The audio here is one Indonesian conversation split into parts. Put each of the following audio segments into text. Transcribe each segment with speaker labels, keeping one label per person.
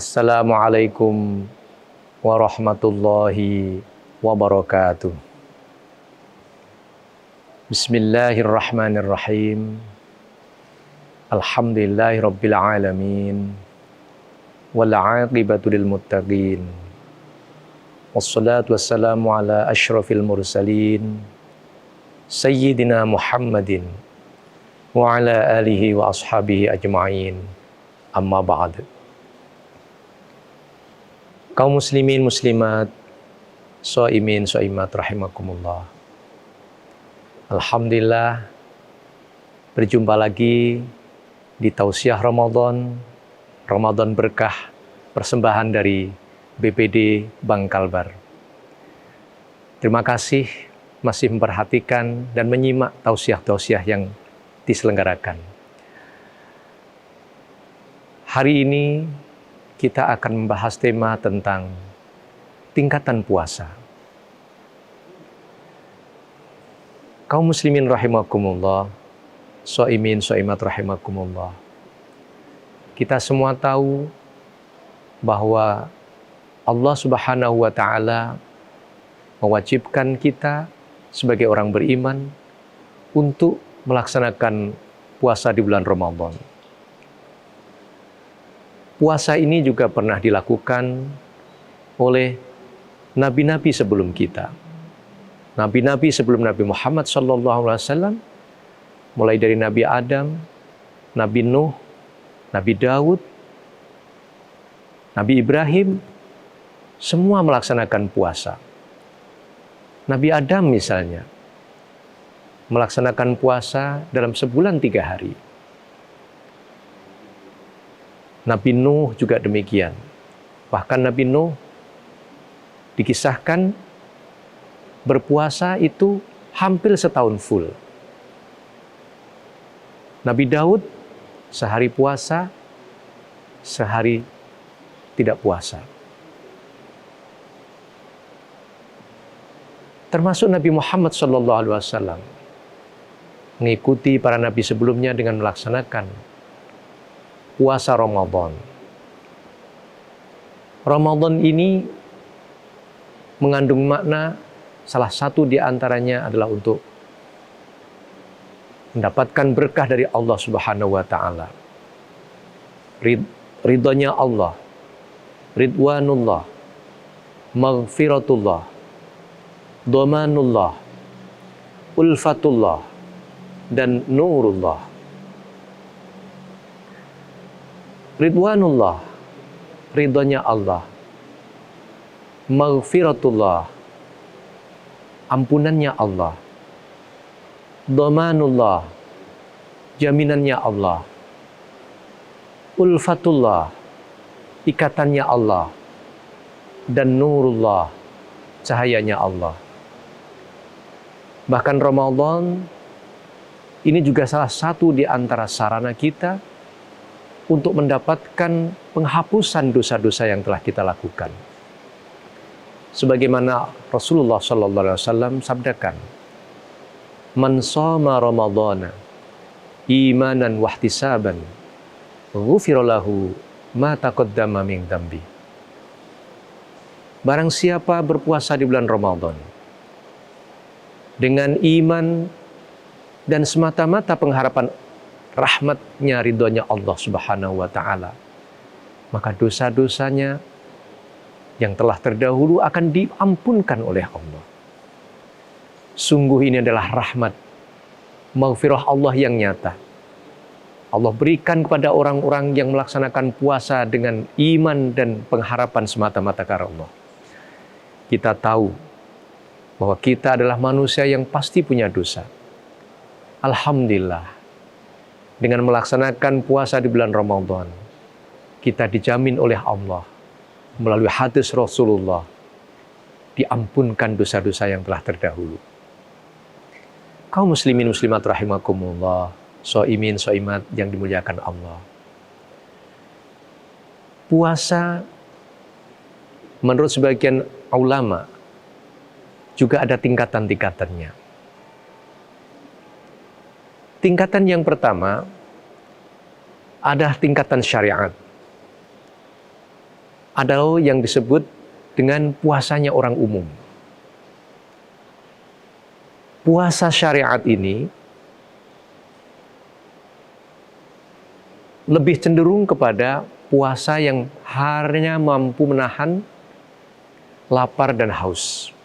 Speaker 1: Assalamualaikum warahmatullahi wabarakatuh. Bismillahirrahmanirrahim. Alhamdulillahirabbil alamin. Wal 'aqibatu lil muttaqin. Wassalatu wassalamu ala asyrafil mursalin Sayyidina Muhammadin wa ala alihi wa ashabihi ajma'in. Amma ba'd. Kaum muslimin muslimat, shaimin shaimat rahimakumullah. Alhamdulillah berjumpa lagi di tausiah Ramadan berkah persembahan dari BPD Bangkalbar. Terima kasih masih memperhatikan dan menyimak tausiah-tausiah yang diselenggarakan. Hari ini kita akan membahas tema tentang tingkatan puasa. Kaum muslimin rahimakumullah, shaimin shaimat rahimakumullah. Kita semua tahu bahwa Allah Subhanahu wa taala mewajibkan kita sebagai orang beriman untuk melaksanakan puasa di bulan Ramadan. Puasa ini juga pernah dilakukan oleh nabi-nabi sebelum kita. Nabi-nabi sebelum Nabi Muhammad SAW, mulai dari Nabi Adam, Nabi Nuh, Nabi Daud, Nabi Ibrahim, semua melaksanakan puasa. Nabi Adam misalnya, melaksanakan puasa dalam sebulan 3 hari. Nabi Nuh juga demikian. Bahkan Nabi Nuh dikisahkan berpuasa itu hampir setahun full. Nabi Daud sehari puasa, sehari tidak puasa. Termasuk Nabi Muhammad SAW mengikuti para nabi sebelumnya dengan melaksanakan puasa Ramadan. Ramadan ini mengandung makna, salah satu di antaranya adalah untuk mendapatkan berkah dari Allah Subhanahu wa taala. Ridhonya Allah, ridwanullah, maghfiratullah, dhamanullah, ulfatullah, dan nurullah. Ridwanullah, ridhonya Allah. Maghfiratullah, ampunannya Allah. Dhamanullah, jaminannya Allah. Ulfatullah, ikatannya Allah. Dan nurullah, cahayanya Allah. Bahkan Ramadan ini juga salah satu di antara sarana kita untuk mendapatkan penghapusan dosa-dosa yang telah kita lakukan. Sebagaimana Rasulullah SAW sabdakan, "Man shoma Ramadhana imanan wahtisaban, ghufira lahu ma taqaddama min dzambi." Barang siapa berpuasa di bulan Ramadan dengan iman dan semata-mata pengharapan rahmatnya, ridhonya Allah Subhanahu wa ta'ala, maka dosa-dosanya yang telah terdahulu akan diampunkan oleh Allah. Sungguh ini adalah rahmat, maghfirah Allah yang nyata. Allah berikan kepada orang-orang yang melaksanakan puasa dengan iman dan pengharapan semata-mata karena Allah. Kita tahu bahwa kita adalah manusia yang pasti punya dosa. Alhamdulillah, dengan melaksanakan puasa di bulan Ramadan, kita dijamin oleh Allah melalui hadis Rasulullah diampunkan dosa-dosa yang telah terdahulu. Kaum muslimin muslimat rahimakumullah, shaimin shaimat yang dimuliakan Allah. Puasa menurut sebagian ulama juga ada tingkatan-tingkatannya. Tingkatan yang pertama ada tingkatan syariat. adalah yang disebut dengan puasanya orang umum. Puasa syariat ini lebih cenderung kepada puasa yang hanya mampu menahan lapar dan haus.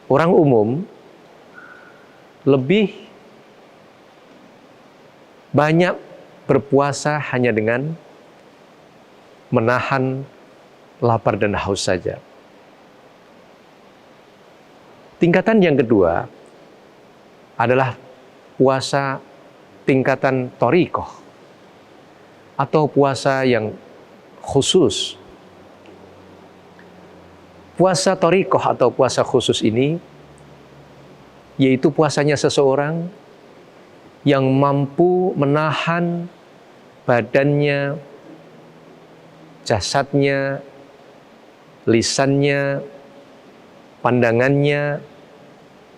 Speaker 1: Orang umum lebih banyak berpuasa hanya dengan menahan lapar dan haus saja. Tingkatan yang kedua adalah puasa tingkatan thariqah atau puasa yang khusus. Puasa thariqah atau puasa khusus ini yaitu puasanya seseorang yang mampu menahan badannya, jasadnya, lisannya, pandangannya,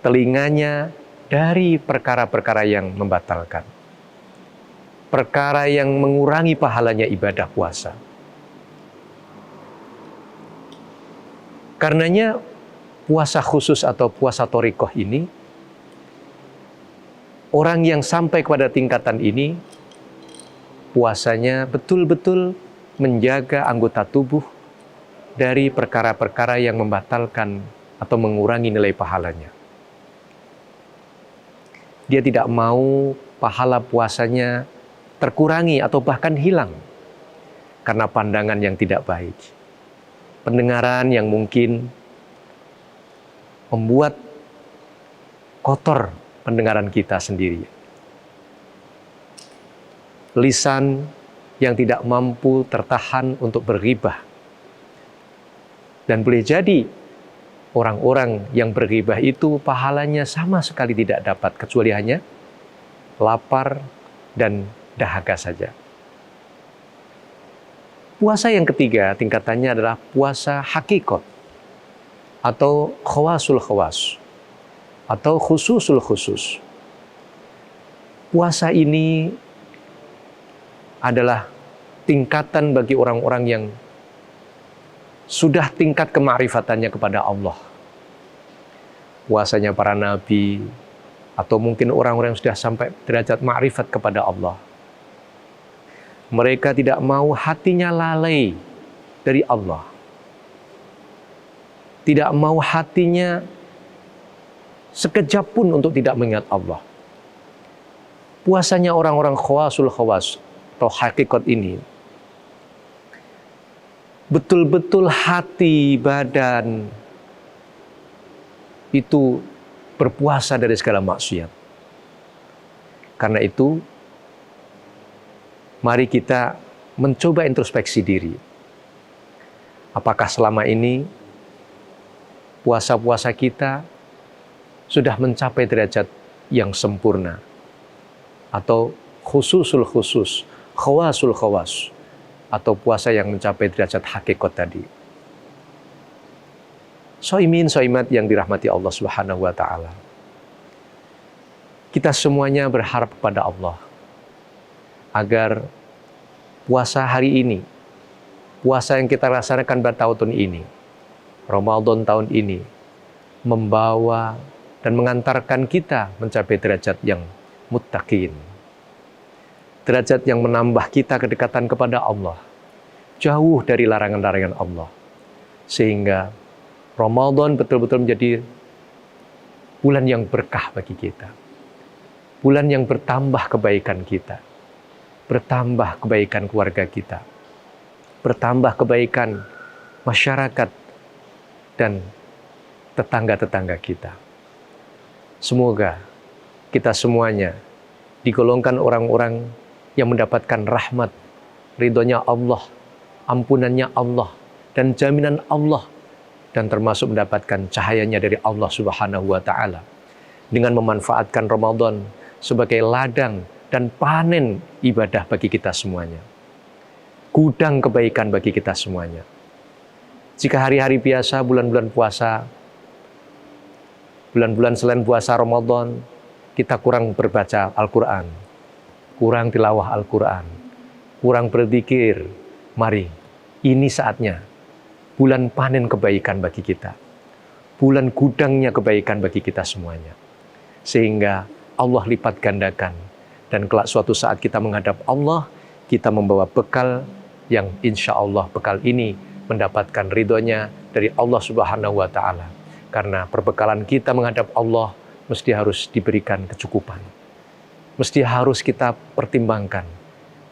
Speaker 1: telinganya dari perkara-perkara yang membatalkan. Perkara yang mengurangi pahalanya ibadah puasa. Karenanya puasa khusus atau puasa thariqah ini, orang yang sampai kepada tingkatan ini, puasanya betul-betul menjaga anggota tubuh dari perkara-perkara yang membatalkan atau mengurangi nilai pahalanya. Dia tidak mau pahala puasanya terkurangi atau bahkan hilang karena pandangan yang tidak baik, pendengaran yang mungkin membuat kotor pendengaran kita sendiri, lisan yang tidak mampu tertahan untuk berghibah. Dan boleh jadi orang-orang yang berghibah itu pahalanya sama sekali tidak dapat, kecuali hanya lapar dan dahaga saja. Puasa yang ketiga tingkatannya adalah puasa hakikat atau khawasul khawas atau khususul khusus. Puasa ini adalah tingkatan bagi orang-orang yang sudah tingkat kema'rifatannya kepada Allah. Puasanya para nabi, atau mungkin orang-orang yang sudah sampai derajat ma'rifat kepada Allah. Mereka tidak mau hatinya lalai dari Allah. Tidak mau hatinya sekejap pun untuk tidak mengingat Allah. Puasanya orang-orang khawasul khawas atau hakikat ini, betul-betul hati, badan itu berpuasa dari segala maksiat. Karena itu, mari kita mencoba introspeksi diri. Apakah selama ini puasa-puasa kita sudah mencapai derajat yang sempurna? Atau khususul khusus, khawasul khawas, atau puasa yang mencapai derajat hakikat tadi. Soimin, soimat yang dirahmati Allah Subhanahu wa Ta'ala. Kita semuanya berharap kepada Allah agar puasa hari ini, puasa yang kita laksanakan pada tahun ini, Ramadan tahun ini, membawa dan mengantarkan kita mencapai derajat yang muttaqin. Derajat yang menambah kita kedekatan kepada Allah, jauh dari larangan-larangan Allah. Sehingga Ramadan betul-betul menjadi bulan yang berkah bagi kita. Bulan yang bertambah kebaikan kita. Bertambah kebaikan keluarga kita. Bertambah kebaikan masyarakat dan tetangga-tetangga kita. Semoga kita semuanya digolongkan orang-orang yang mendapatkan rahmat, ridhonya Allah, ampunannya Allah, dan jaminan Allah, dan termasuk mendapatkan cahayanya dari Allah Subhanahu wa Ta'ala dengan memanfaatkan Ramadan sebagai ladang dan panen ibadah bagi kita semuanya, gudang kebaikan bagi kita semuanya. Jika hari-hari biasa, bulan-bulan puasa, bulan-bulan selain puasa Ramadan, kita kurang berbaca Al-Quran, kurang tilawah Al-Quran, kurang berzikir, Mari, ini saatnya bulan panen kebaikan bagi kita. Bulan gudangnya kebaikan bagi kita semuanya. Sehingga Allah lipat gandakan. Dan kelak suatu saat kita menghadap Allah, kita membawa bekal yang insya Allah bekal ini mendapatkan ridhonya dari Allah Subhanahu wa Ta'ala. Karena perbekalan kita menghadap Allah mesti harus diberikan kecukupan. Mesti harus kita pertimbangkan.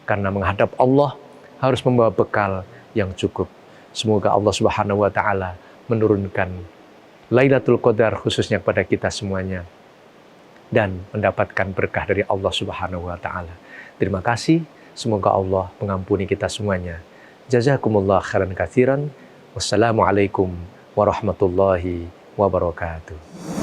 Speaker 1: Karena menghadap Allah harus membawa bekal yang cukup. Semoga Allah Subhanahu wa Ta'ala menurunkan Lailatul Qadar khususnya kepada kita semuanya dan mendapatkan berkah dari Allah Subhanahu wa Ta'ala. Terima kasih. Semoga Allah mengampuni kita semuanya. Jazakumullah khairan katsiran. Wassalamualaikum warahmatullahi wabarakatuh.